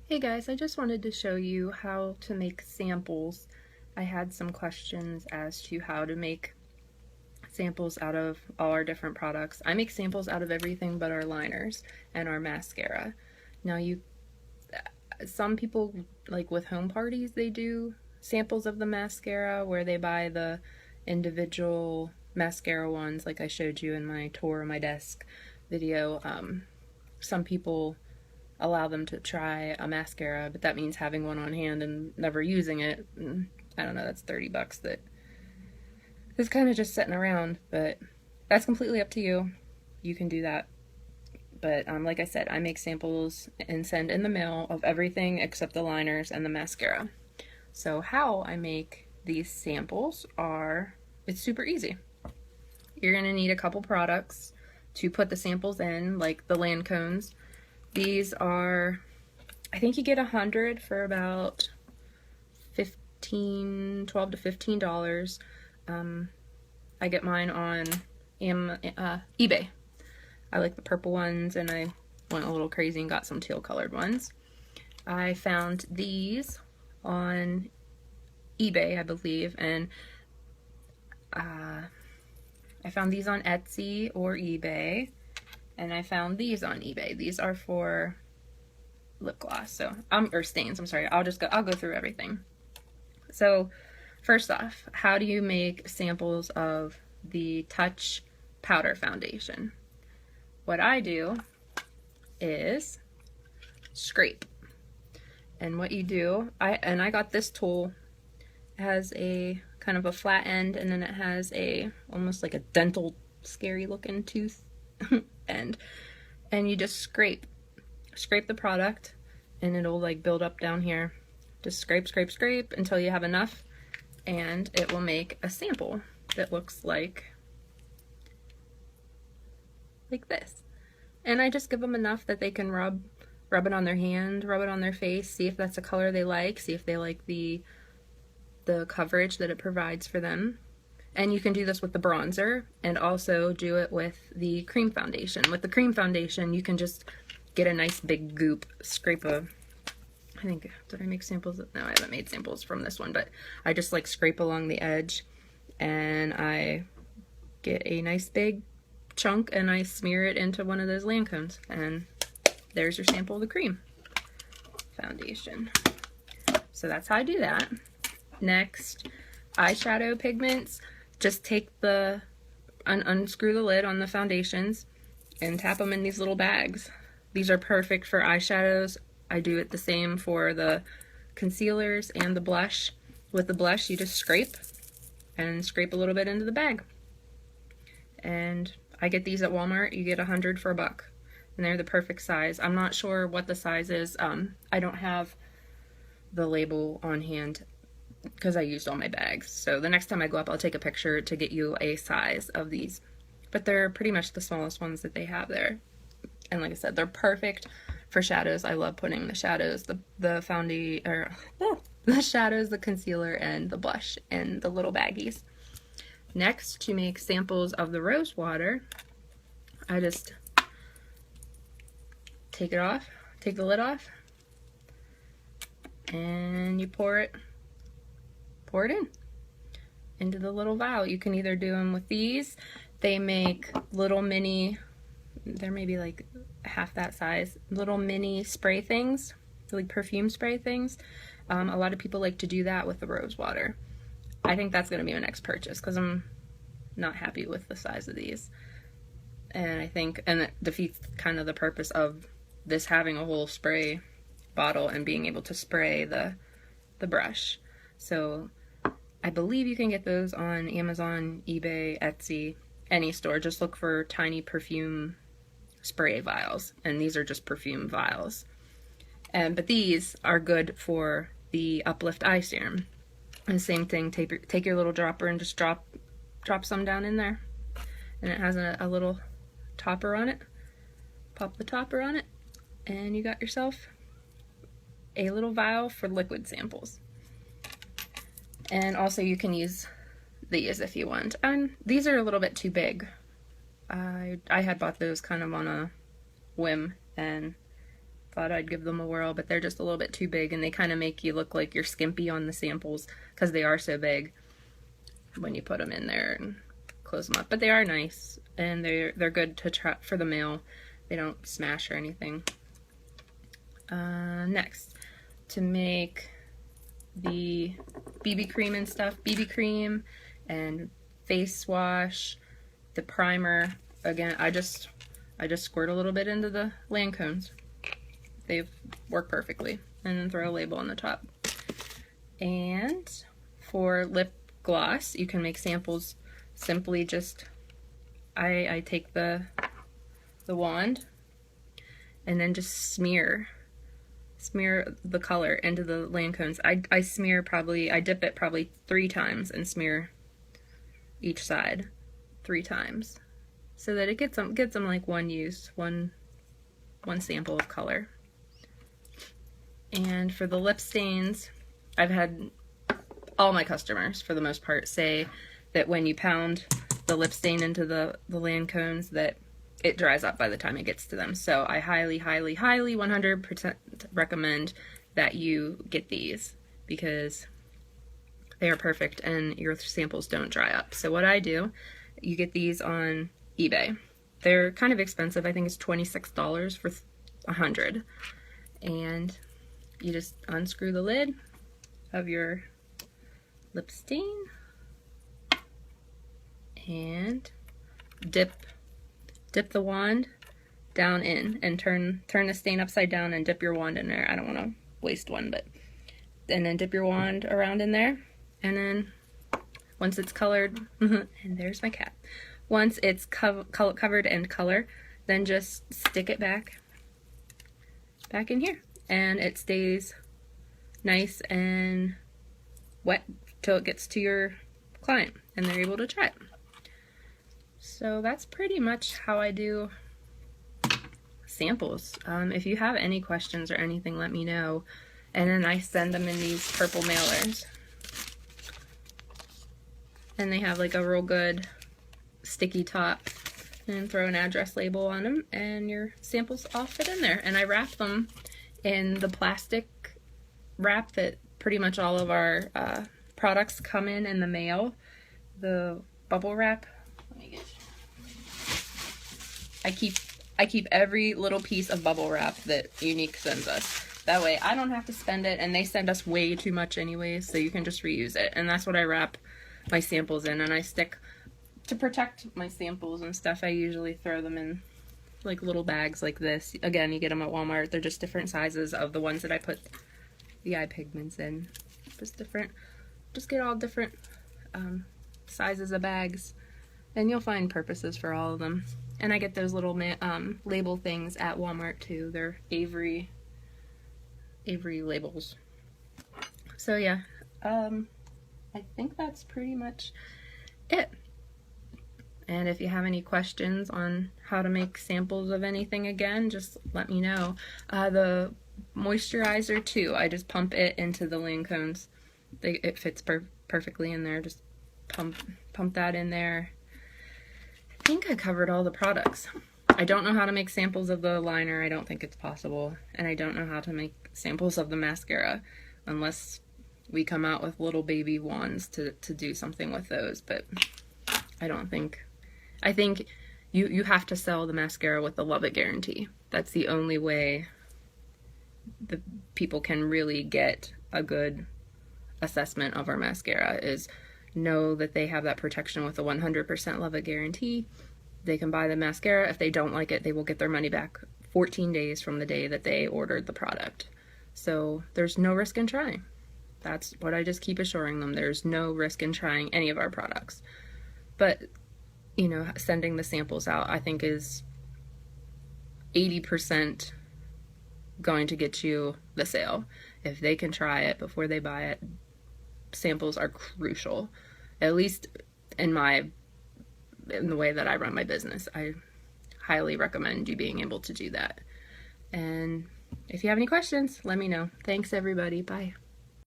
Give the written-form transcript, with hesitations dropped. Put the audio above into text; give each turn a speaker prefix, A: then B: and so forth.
A: Hey guys, I just wanted to show you how to make samples. I had some questions as to how to make samples out of all our different products. I make samples out of everything but our liners and our mascara. Now some people, like with home parties, they do samples of the mascara where they buy the individual mascara ones like I showed you in my tour of my desk video. Some people allow them to try a mascara, but that means having one on hand and never using it. And I don't know, that's $30 that is kind of just sitting around, but that's completely up to you. You can do that. But like I said, I make samples and send in the mail of everything except the liners and the mascara. So how I make these samples it's super easy. You're gonna need a couple products to put the samples in, like the land cones. These are, I think you get 100 for about $12 to $15. I get mine on eBay. I like the purple ones, and I went a little crazy and got some teal colored ones. I found these on eBay, I believe, and I found these on Etsy or eBay. And I found these on eBay. These are for lip gloss, or stains. I'm sorry. I'll go through everything. So, first off, how do you make samples of the Touch powder foundation? What I do is scrape. And what you do, I got this tool. It has a kind of a flat end, and then it has almost like a dental scary looking tooth end, and you just scrape the product, and it'll like build up down here. Just scrape until you have enough, and it will make a sample that looks like this. And I just give them enough that they can rub it on their hand, rub it on their face, see if that's a color they like, see if they like the coverage that it provides for them. And you can do this with the bronzer and also do it with the cream foundation. With the cream foundation, you can just get a nice big goop, scrape did I make samples? No, I haven't made samples from this one, but I just like scrape along the edge, and I get a nice big chunk and I smear it into one of those land cones, and there's your sample of the cream foundation. So that's how I do that. Next, eyeshadow pigments. Just take unscrew the lid on the foundations and tap them in these little bags. These are perfect for eyeshadows. I do it the same for the concealers and the blush. With the blush, you just scrape a little bit into the bag. And I get these at Walmart. You get 100 for $1, and they're the perfect size. I'm not sure what the size is. I don't have the label on hand because I used all my bags. So the next time I go up, I'll take a picture to get you a size of these. But they're pretty much the smallest ones that they have there. And like I said, they're perfect for shadows. I love putting the shadows, the shadows, the concealer, and the blush in the little baggies. Next, to make samples of the rose water, I just take the lid off, and you pour it in into the little vial. You can either do them with these. They make little mini, they're maybe like half that size, little mini spray things, like perfume spray things. A lot of people like to do that with the rose water. I think that's going to be my next purchase because I'm not happy with the size of these. And it defeats kind of the purpose of this having a whole spray bottle and being able to spray the brush. So I believe you can get those on Amazon, eBay, Etsy, any store. Just look for tiny perfume spray vials, and these are just perfume vials. But these are good for the Uplift Eye Serum. And same thing, take your little dropper and just drop some down in there. And it has a little topper on it. Pop the topper on it, and you got yourself a little vial for liquid samples. And also you can use these if you want. And these are a little bit too big. I had bought those kind of on a whim, and thought I'd give them a whirl, but they're just a little bit too big, and they kind of make you look like you're skimpy on the samples because they are so big when you put them in there and close them up. But they are nice, and they're good to try for the mail. They don't smash or anything. Next, to make the BB cream and stuff, BB cream and face wash, the primer, again, I just squirt a little bit into the Lancones. They work perfectly. And then throw a label on the top. And for lip gloss, you can make samples simply just, I take the wand and then just smear the color into the Lancones. I dip it probably 3 times and smear each side 3 times so that it gets them like one use, one sample of color. And for the lip stains, I've had all my customers, for the most part, say that when you pound the lip stain into the Lancones, that it dries up by the time it gets to them. So I highly, highly, highly 100% recommend that you get these because they are perfect and your samples don't dry up. So what I do, you get these on eBay. They're kind of expensive. I think it's $26 for 100. And you just unscrew the lid of your lip stain and dip the wand down in and turn the stain upside down and dip your wand in there. I don't want to waste one, and then dip your wand around in there, and then once it's colored, and there's my cat. Once it's covered in color, then just stick it back in here, and it stays nice and wet till it gets to your client and they're able to try it. So that's pretty much how I do samples. If you have any questions or anything, let me know. And then I send them in these purple mailers. And they have like a real good sticky top. And throw an address label on them and your samples all fit in there. And I wrap them in the plastic wrap that pretty much all of our products come in the mail. The bubble wrap. Let me get you. I keep every little piece of bubble wrap that Younique sends us. That way I don't have to spend it, and they send us way too much anyways, so you can just reuse it. And that's what I wrap my samples in, and I stick, to protect my samples and stuff, I usually throw them in like little bags like this. Again, you get them at Walmart. They're just different sizes of the ones that I put the eye pigments in. Just get all different sizes of bags, and you'll find purposes for all of them. And I get those little label things at Walmart too. They're Avery labels. So yeah, I think that's pretty much it. And if you have any questions on how to make samples of anything again, just let me know. The moisturizer too, I just pump it into the Lancones. It fits perfectly in there. Just pump that in there. I think I covered all the products. I don't know how to make samples of the liner. I don't think it's possible. And I don't know how to make samples of the mascara unless we come out with little baby wands to do something with those. But I think you have to sell the mascara with the Love It guarantee. That's the only way the people can really get a good assessment of our mascara, is know that they have that protection with the 100% Love It guarantee. They can buy the mascara. If they don't like it, they will get their money back 14 days from the day that they ordered the product. So there's no risk in trying. That's what I just keep assuring them. There's no risk in trying any of our products. But, you know, sending the samples out, I think, is 80% going to get you the sale. If they can try it before they buy it, samples are crucial. At least in the way that I run my business, I highly recommend you being able to do that. And if you have any questions, let me know. Thanks everybody. Bye.